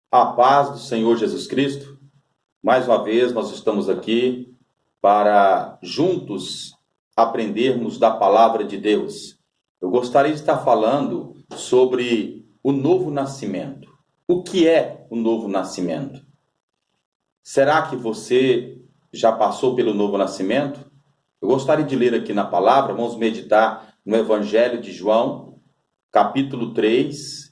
A paz do Senhor Jesus Cristo. Mais uma vez nós estamos aqui para juntos aprendermos da palavra de Deus. Eu gostaria de estar falando sobre o novo nascimento. O que é o novo nascimento? Será que você já passou pelo novo nascimento? Eu gostaria de ler aqui na palavra, vamos meditar no Evangelho de João, capítulo 3,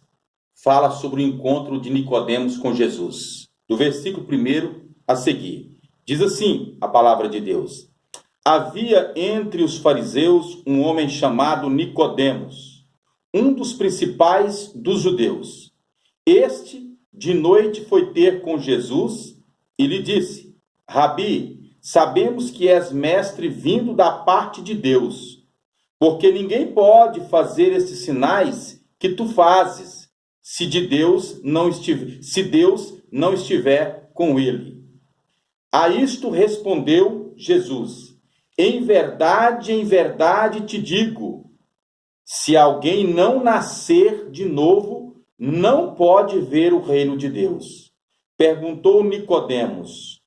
fala sobre o encontro de Nicodemos com Jesus. Do versículo 1 a seguir. Diz assim a palavra de Deus: Havia entre os fariseus um homem chamado Nicodemos, um dos principais dos judeus. Este, de noite, foi ter com Jesus e lhe disse: Rabi, sabemos que és mestre vindo da parte de Deus, porque ninguém pode fazer esses sinais que tu fazes, se Deus não estiver com ele. A isto respondeu Jesus: em verdade te digo, se alguém não nascer de novo, não pode ver o reino de Deus. Perguntou Nicodemos: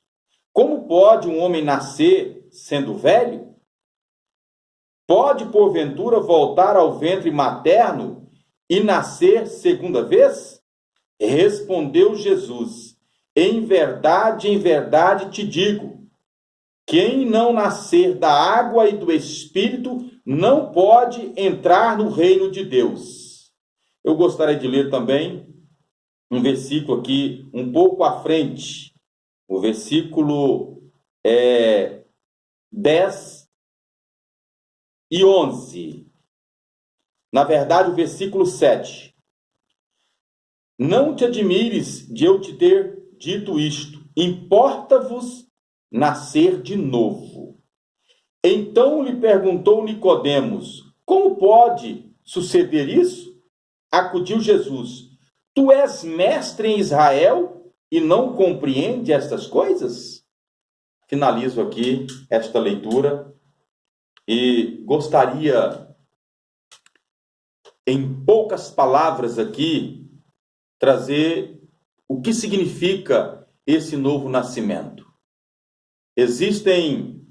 como pode um homem nascer sendo velho? Pode, porventura, voltar ao ventre materno e nascer segunda vez? Respondeu Jesus: em verdade te digo, quem não nascer da água e do Espírito não pode entrar no reino de Deus. Eu gostaria de ler também um versículo aqui um pouco à frente, o versículo 10 e 11. Na verdade, o versículo 7. Não te admires de eu te ter dito isto, importa-vos nascer de novo. Então lhe perguntou Nicodemos: como pode suceder isso? Acudiu Jesus: tu és mestre em Israel e não compreende estas coisas? Finalizo aqui esta leitura e gostaria, em poucas palavras aqui, trazer o que significa esse novo nascimento. Existem,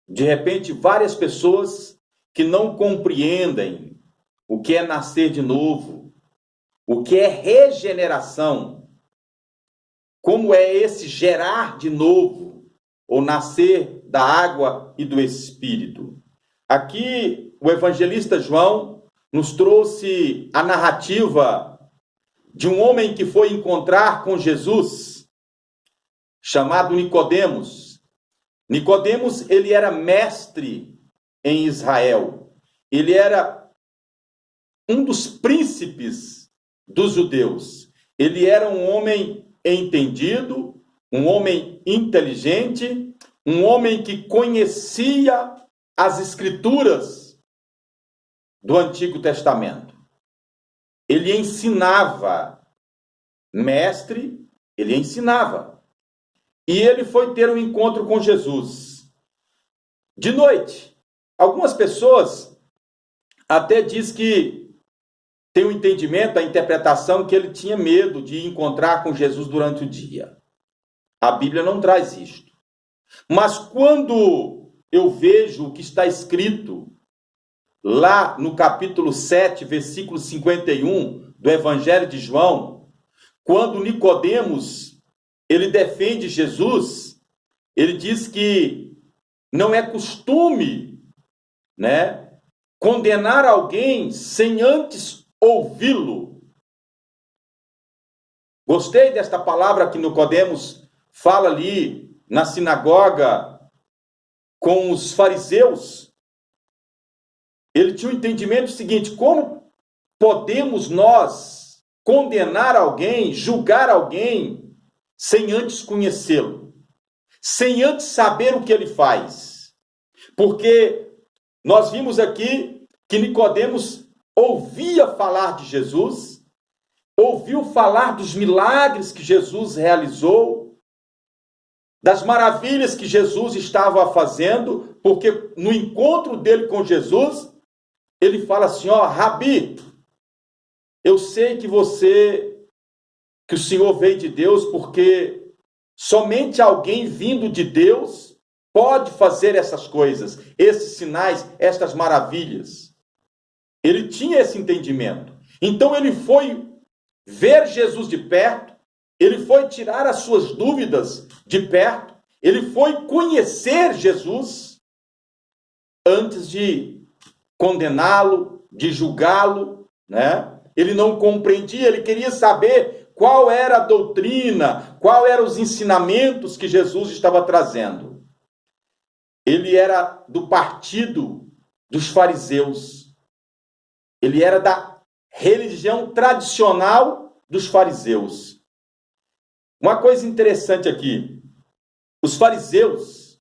de repente, várias pessoas que não compreendem o que é nascer de novo, o que é regeneração, como é esse gerar de novo, ou nascer da água e do Espírito. Aqui, o evangelista João nos trouxe a narrativa de um homem que foi encontrar com Jesus, chamado Nicodemos. Nicodemos, ele era mestre em Israel. Ele era um dos príncipes dos judeus. Ele era um homem entendido, um homem inteligente, um homem que conhecia as escrituras do Antigo Testamento. Ele ensinava, mestre, ele ensinava. E ele foi ter um encontro com Jesus. De noite, algumas pessoas até diz que tem um entendimento, a interpretação, que ele tinha medo de encontrar com Jesus durante o dia. A Bíblia não traz isto. Mas quando eu vejo o que está escrito lá no capítulo 7, versículo 51 do Evangelho de João, quando Nicodemos, ele defende Jesus, ele diz que não é costume, condenar alguém sem antes ouvi-lo. Gostei desta palavra que Nicodemos fala ali na sinagoga com os fariseus. Ele tinha um entendimento seguinte: como podemos nós condenar alguém, julgar alguém, sem antes conhecê-lo, sem antes saber o que ele faz? Porque nós vimos aqui que Nicodemos ouvia falar de Jesus, ouviu falar dos milagres que Jesus realizou, das maravilhas que Jesus estava fazendo, porque no encontro dele com Jesus, ele fala assim: Rabi, eu sei que você que o Senhor veio de Deus, porque somente alguém vindo de Deus pode fazer essas coisas, esses sinais, estas maravilhas. Ele tinha esse entendimento. Então ele foi ver Jesus de perto, ele foi tirar as suas dúvidas de perto, ele foi conhecer Jesus antes de condená-lo, de julgá-lo, né? Ele não compreendia, ele queria saber qual era a doutrina, qual eram os ensinamentos que Jesus estava trazendo. Ele era do partido dos fariseus. Ele era da religião tradicional dos fariseus. Uma coisa interessante aqui, os fariseus,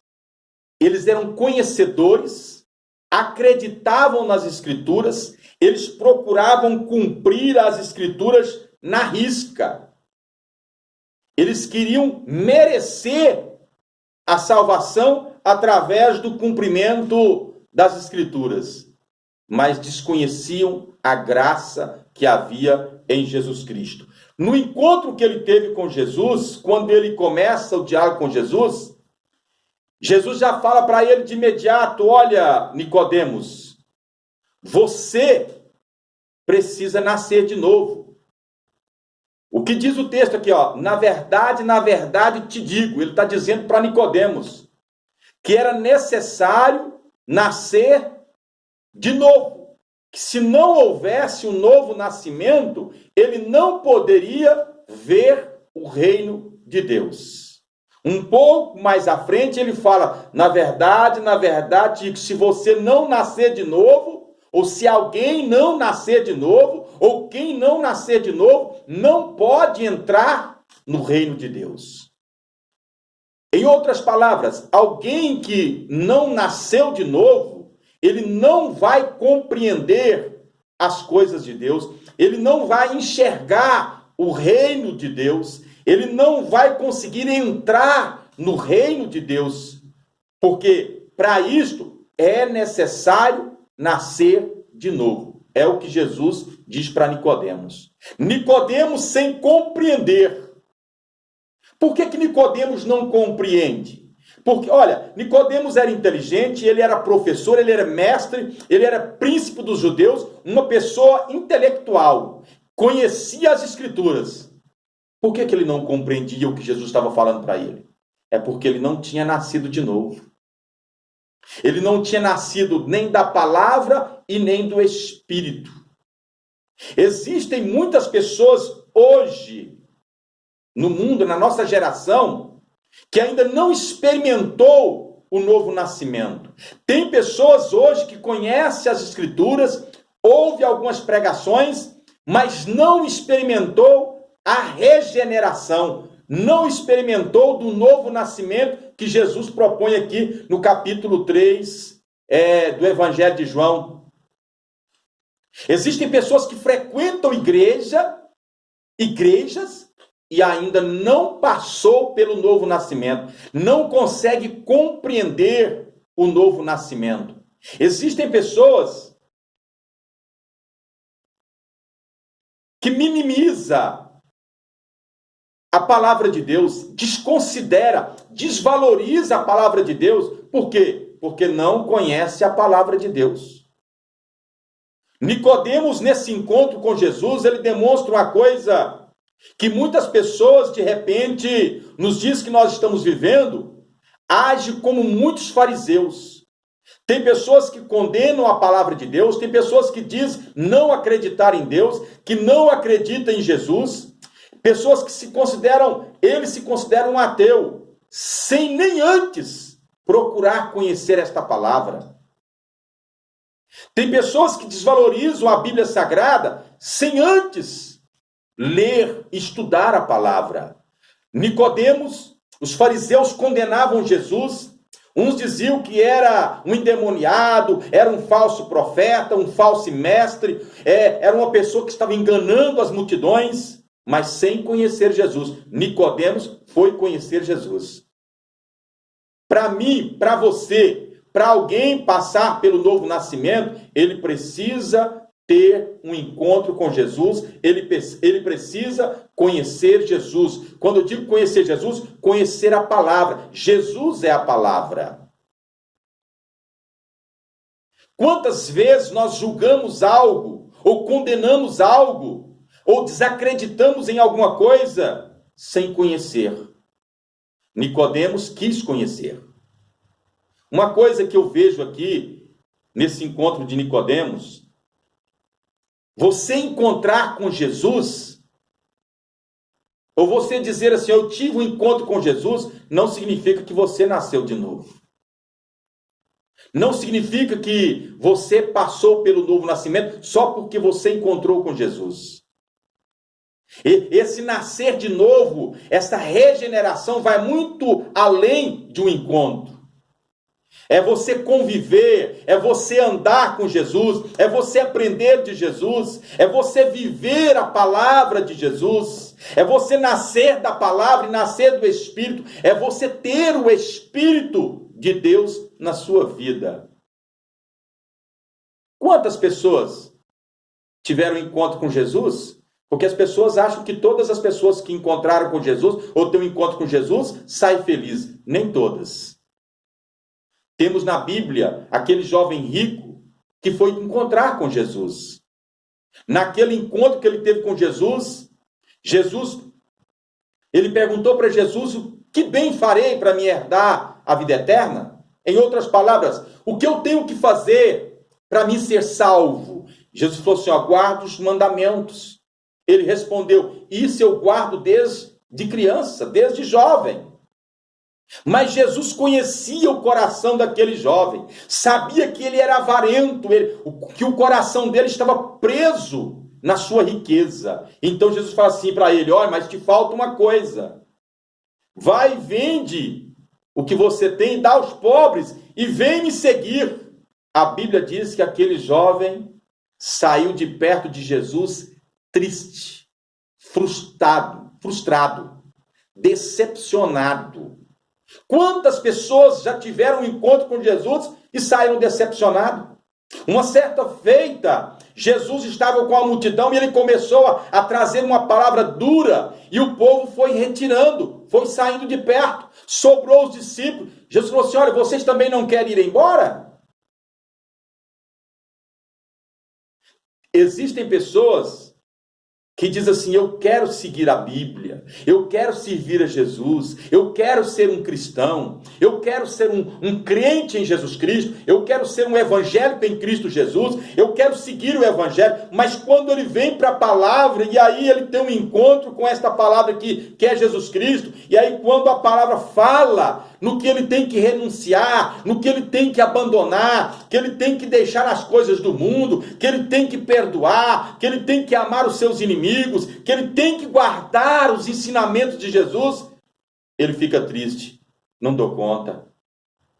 eles eram conhecedores, acreditavam nas Escrituras, eles procuravam cumprir as Escrituras na risca. Eles queriam merecer a salvação através do cumprimento das Escrituras, mas desconheciam a graça que havia em Jesus Cristo. No encontro que ele teve com Jesus, quando ele começa o diálogo com Jesus, Jesus já fala para ele de imediato: olha, Nicodemos, você precisa nascer de novo. O que diz o texto aqui, ó? Na verdade te digo. Ele está dizendo para Nicodemos que era necessário nascer de novo. Que se não houvesse um novo nascimento, ele não poderia ver o reino de Deus. Um pouco mais à frente ele fala: na verdade, se você não nascer de novo, ou se alguém não nascer de novo, ou quem não nascer de novo, não pode entrar no reino de Deus. Em outras palavras, alguém que não nasceu de novo, ele não vai compreender as coisas de Deus, ele não vai enxergar o reino de Deus, ele não vai conseguir entrar no reino de Deus, porque para isto é necessário nascer de novo. É o que Jesus diz para Nicodemos. Nicodemos sem compreender. Por que Nicodemos não compreende? Porque, olha, Nicodemos era inteligente, ele era professor, ele era mestre, ele era príncipe dos judeus, uma pessoa intelectual, conhecia as Escrituras. Por que ele não compreendia o que Jesus estava falando para ele? É porque ele não tinha nascido de novo. Ele não tinha nascido nem da palavra e nem do Espírito. Existem muitas pessoas hoje, no mundo, na nossa geração, que ainda não experimentou o novo nascimento. Tem pessoas hoje que conhecem as Escrituras, ouve algumas pregações, mas não experimentou a regeneração, não experimentou do novo nascimento que Jesus propõe aqui no capítulo 3 do Evangelho de João. Existem pessoas que frequentam igrejas, e ainda não passou pelo novo nascimento, não consegue compreender o novo nascimento. Existem pessoas que minimizam a palavra de Deus, desconsidera, desvaloriza a palavra de Deus. Por quê? Porque não conhece a palavra de Deus. Nicodemos, nesse encontro com Jesus, ele demonstra uma coisa que muitas pessoas, de repente, nos dias que nós estamos vivendo, agem como muitos fariseus. Tem pessoas que condenam a palavra de Deus, tem pessoas que dizem não acreditar em Deus, que não acreditam em Jesus, pessoas que se consideram um ateu, sem nem antes procurar conhecer esta palavra. Tem pessoas que desvalorizam a Bíblia Sagrada sem antes ler, estudar a palavra. Nicodemos, os fariseus condenavam Jesus. Uns diziam que era um endemoniado, era um falso profeta, um falso mestre, era uma pessoa que estava enganando as multidões, mas sem conhecer Jesus. Nicodemos foi conhecer Jesus. Para mim, para você, para alguém passar pelo novo nascimento, ele precisa ter um encontro com Jesus, ele precisa conhecer Jesus. Quando eu digo conhecer Jesus, conhecer a palavra. Jesus é a palavra. Quantas vezes nós julgamos algo, ou condenamos algo, ou desacreditamos em alguma coisa, sem conhecer? Nicodemos quis conhecer. Uma coisa que eu vejo aqui, nesse encontro de Nicodemos, você encontrar com Jesus, ou você dizer assim, eu tive um encontro com Jesus, não significa que você nasceu de novo. Não significa que você passou pelo novo nascimento só porque você encontrou com Jesus. Esse nascer de novo, essa regeneração vai muito além de um encontro. É você conviver, é você andar com Jesus, é você aprender de Jesus, é você viver a palavra de Jesus, é você nascer da palavra e nascer do Espírito, é você ter o Espírito de Deus na sua vida. Quantas pessoas tiveram encontro com Jesus? Porque as pessoas acham que todas as pessoas que encontraram com Jesus, ou têm um encontro com Jesus, saem felizes. Nem todas. Temos na Bíblia aquele jovem rico que foi encontrar com Jesus. Naquele encontro que ele teve com Jesus, ele perguntou para Jesus, o que bem farei para me herdar a vida eterna? Em outras palavras, o que eu tenho que fazer para me ser salvo? Jesus falou assim, guarda os mandamentos. Ele respondeu, isso eu guardo desde criança, desde jovem. Mas Jesus conhecia o coração daquele jovem, sabia que ele era avarento, que o coração dele estava preso na sua riqueza. Então Jesus fala assim para ele, olha, mas te falta uma coisa. Vai e vende o que você tem, dá aos pobres e vem me seguir. A Bíblia diz que aquele jovem saiu de perto de Jesus triste, frustrado, decepcionado. Quantas pessoas já tiveram um encontro com Jesus e saíram decepcionados? Uma certa feita, Jesus estava com a multidão e ele começou a trazer uma palavra dura e o povo foi retirando, foi saindo de perto, sobrou os discípulos. Jesus falou assim, olha, vocês também não querem ir embora? Existem pessoas que diz assim, eu quero seguir a Bíblia, eu quero servir a Jesus, eu quero ser um cristão, eu quero ser um crente em Jesus Cristo, eu quero ser um evangélico em Cristo Jesus, eu quero seguir o evangelho, mas quando ele vem para a palavra, e aí ele tem um encontro com esta palavra que é Jesus Cristo, e aí quando a palavra fala no que ele tem que renunciar, no que ele tem que abandonar, que ele tem que deixar as coisas do mundo, que ele tem que perdoar, que ele tem que amar os seus inimigos, que ele tem que guardar os ensinamentos de Jesus, ele fica triste. Não dou conta.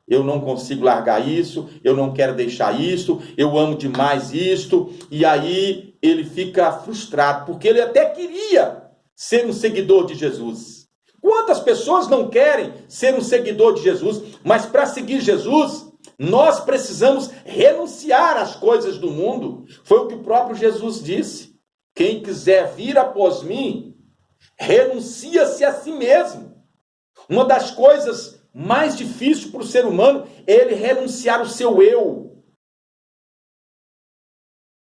Eu não consigo largar isso, eu não quero deixar isso, eu amo demais isto, e aí ele fica frustrado, porque ele até queria ser um seguidor de Jesus. Quantas pessoas não querem ser um seguidor de Jesus, mas para seguir Jesus, nós precisamos renunciar às coisas do mundo. Foi o que o próprio Jesus disse. Quem quiser vir após mim, renuncia-se a si mesmo. Uma das coisas mais difíceis para o ser humano é ele renunciar o seu eu.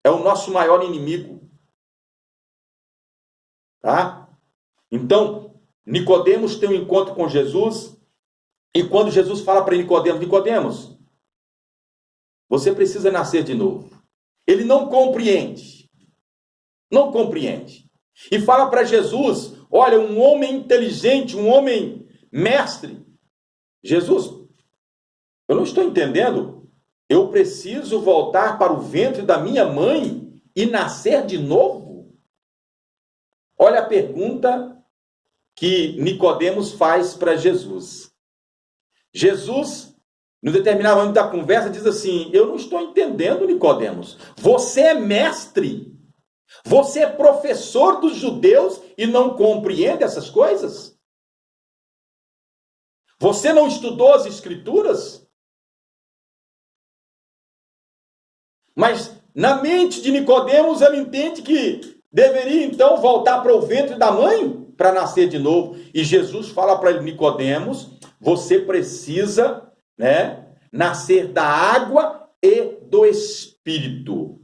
É o nosso maior inimigo. Tá? Então, Nicodemos tem um encontro com Jesus, e quando Jesus fala para Nicodemos, Nicodemos, você precisa nascer de novo. Ele não compreende. Não compreende. E fala para Jesus, olha, um homem inteligente, um homem mestre. Jesus, eu não estou entendendo. Eu preciso voltar para o ventre da minha mãe e nascer de novo? Olha a pergunta que Nicodemos faz para Jesus. Jesus, no determinado momento da conversa, diz assim, eu não estou entendendo, Nicodemos. Você é mestre. Você é professor dos judeus e não compreende essas coisas? Você não estudou as Escrituras? Mas Na mente de Nicodemos, ele entende que deveria então voltar para o ventre da mãe para nascer de novo. E Jesus fala para ele: Nicodemos, você precisa, nascer da água e do Espírito.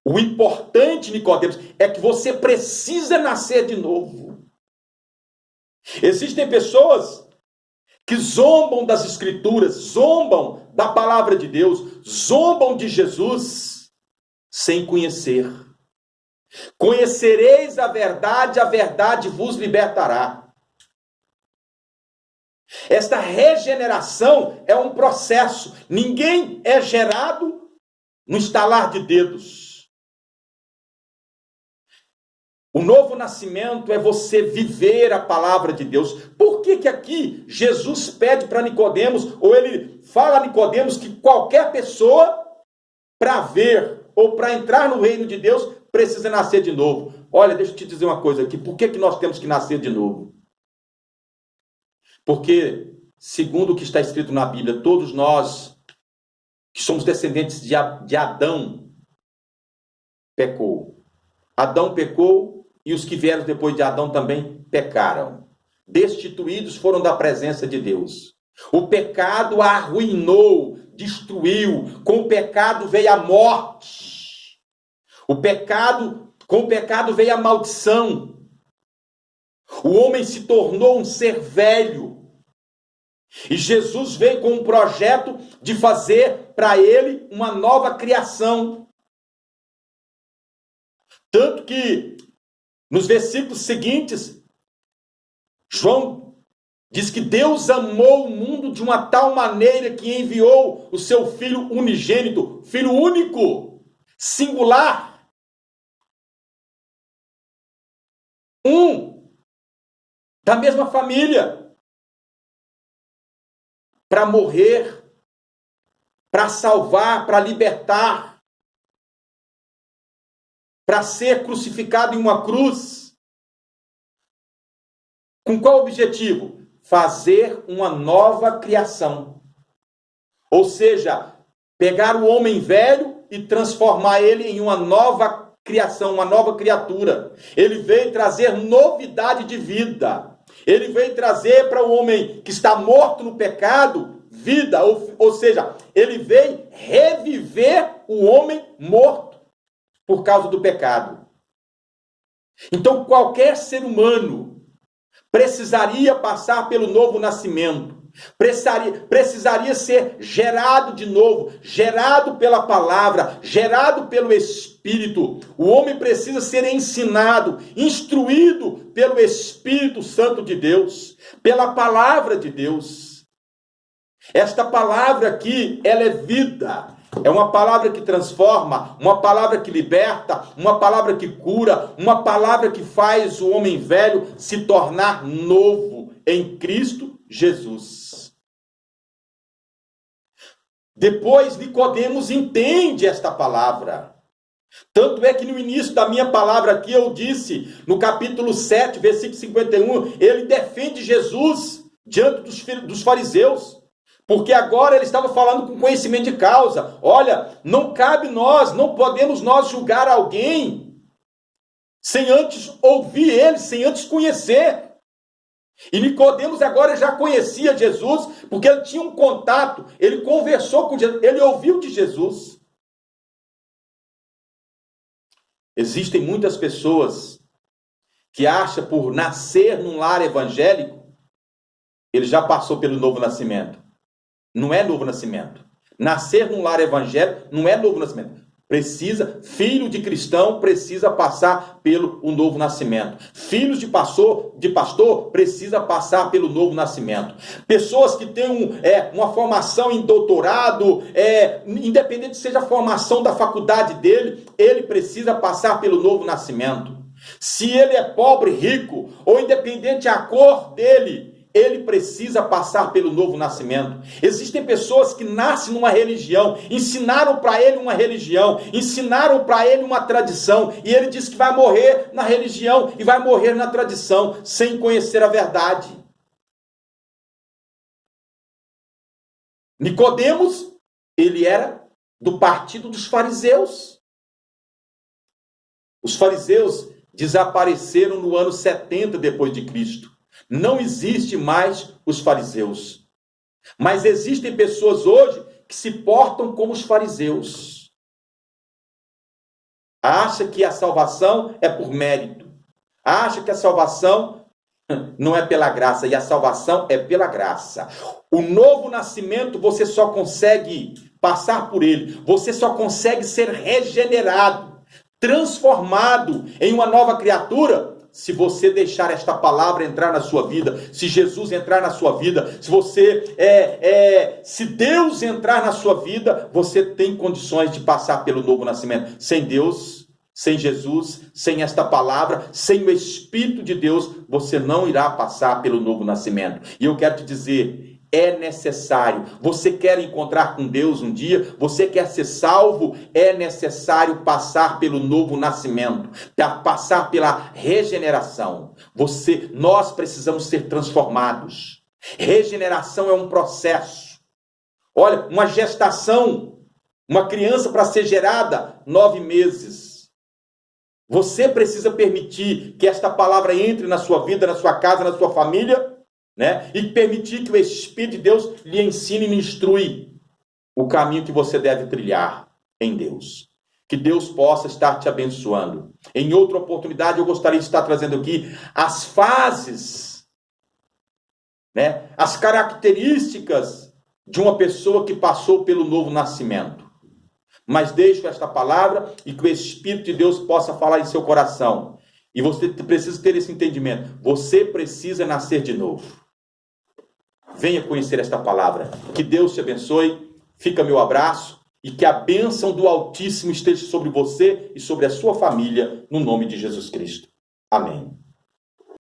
O importante, Nicodemos, é que você precisa nascer de novo. Existem pessoas que zombam das Escrituras, zombam da palavra de Deus, zombam de Jesus, sem conhecer. Conhecereis a verdade vos libertará. Esta regeneração é um processo. Ninguém é gerado no estalar de dedos. O novo nascimento é você viver a palavra de Deus. Por que aqui Jesus pede para Nicodemos, ou ele fala a Nicodemos, que qualquer pessoa, para ver ou para entrar no reino de Deus, precisa nascer de novo? Olha, deixa eu te dizer uma coisa aqui. Por que nós temos que nascer de novo? Porque, segundo o que está escrito na Bíblia, todos nós que somos descendentes de Adão, pecou. Adão pecou e os que vieram depois de Adão também pecaram. Destituídos foram da presença de Deus. O pecado arruinou, destruiu. Com o pecado veio a morte. Com o pecado veio a maldição. O homem se tornou um ser velho. E Jesus veio com um projeto de fazer para ele uma nova criação. Tanto que, nos versículos seguintes, João diz que Deus amou o mundo de uma tal maneira que enviou o seu Filho unigênito, Filho único, singular, da mesma família, para morrer, para salvar, para libertar, para ser crucificado em uma cruz. Com qual objetivo? Fazer uma nova criação. Ou seja, pegar o homem velho e transformar ele em uma nova criação, uma nova criatura. Ele veio trazer novidade de vida. Ele veio trazer para o homem que está morto no pecado vida, ou seja, ele veio reviver o homem morto por causa do pecado. Então, qualquer ser humano precisaria passar pelo novo nascimento, precisaria ser gerado de novo, gerado pela palavra, gerado pelo Espírito. O homem precisa ser ensinado, instruído pelo Espírito Santo de Deus, pela palavra de Deus. Esta palavra aqui, ela é vida. É uma palavra que transforma, uma palavra que liberta, uma palavra que cura, uma palavra que faz o homem velho se tornar novo em Cristo Jesus. Depois, Nicodemos entende esta palavra. Tanto é que no início da minha palavra aqui eu disse, no capítulo 7, versículo 51, ele defende Jesus diante dos fariseus. Porque agora ele estava falando com conhecimento de causa. Olha, não cabe nós, não podemos nós julgar alguém sem antes ouvir ele, sem antes conhecer. E Nicodemos agora já conhecia Jesus, porque ele tinha um contato, ele conversou com Jesus, ele ouviu de Jesus. Existem muitas pessoas que acham por nascer num lar evangélico, ele já passou pelo novo nascimento. Não é novo nascimento. Nascer num lar evangélico não é novo nascimento. Filho de cristão precisa passar pelo novo nascimento. Filhos de pastor precisa passar pelo novo nascimento. Pessoas que têm uma formação em doutorado, independente seja a formação da faculdade dele, ele precisa passar pelo novo nascimento. Se ele é pobre, rico, ou independente a cor dele, ele precisa passar pelo novo nascimento. Existem pessoas que nascem numa religião, ensinaram para ele uma religião, ensinaram para ele uma tradição, e ele diz que vai morrer na religião e vai morrer na tradição, sem conhecer a verdade. Nicodemos, ele era do partido dos fariseus. Os fariseus desapareceram no ano 70 depois de Cristo. Não existe mais os fariseus. Mas existem pessoas hoje que se portam como os fariseus. Acha que a salvação é por mérito. Acha que a salvação não é pela graça, e a salvação é pela graça. O novo nascimento você só consegue passar por ele. Você só consegue ser regenerado, transformado em uma nova criatura, se você deixar esta palavra entrar na sua vida, se Jesus entrar na sua vida, se Deus entrar na sua vida, você tem condições de passar pelo novo nascimento. Sem Deus, sem Jesus, sem esta palavra, sem o Espírito de Deus, você não irá passar pelo novo nascimento. E eu quero te dizer, é necessário. Você quer encontrar com Deus um dia? Você quer ser salvo? É necessário passar pelo novo nascimento, passar pela regeneração. Nós precisamos ser transformados. Regeneração é um processo. Olha, uma gestação, uma criança para ser gerada, 9 meses. Você precisa permitir que esta palavra entre na sua vida, na sua casa, na sua família, né? E permitir que o Espírito de Deus lhe ensine e lhe instrui o caminho que você deve trilhar em Deus. Que Deus possa estar te abençoando. Em outra oportunidade, eu gostaria de estar trazendo aqui as fases, né? As características de uma pessoa que passou pelo novo nascimento. Mas deixo esta palavra e que o Espírito de Deus possa falar em seu coração. E você precisa ter esse entendimento. Você precisa nascer de novo. Venha conhecer esta palavra. Que Deus te abençoe. Fica meu abraço. E que a bênção do Altíssimo esteja sobre você e sobre a sua família, no nome de Jesus Cristo. Amém.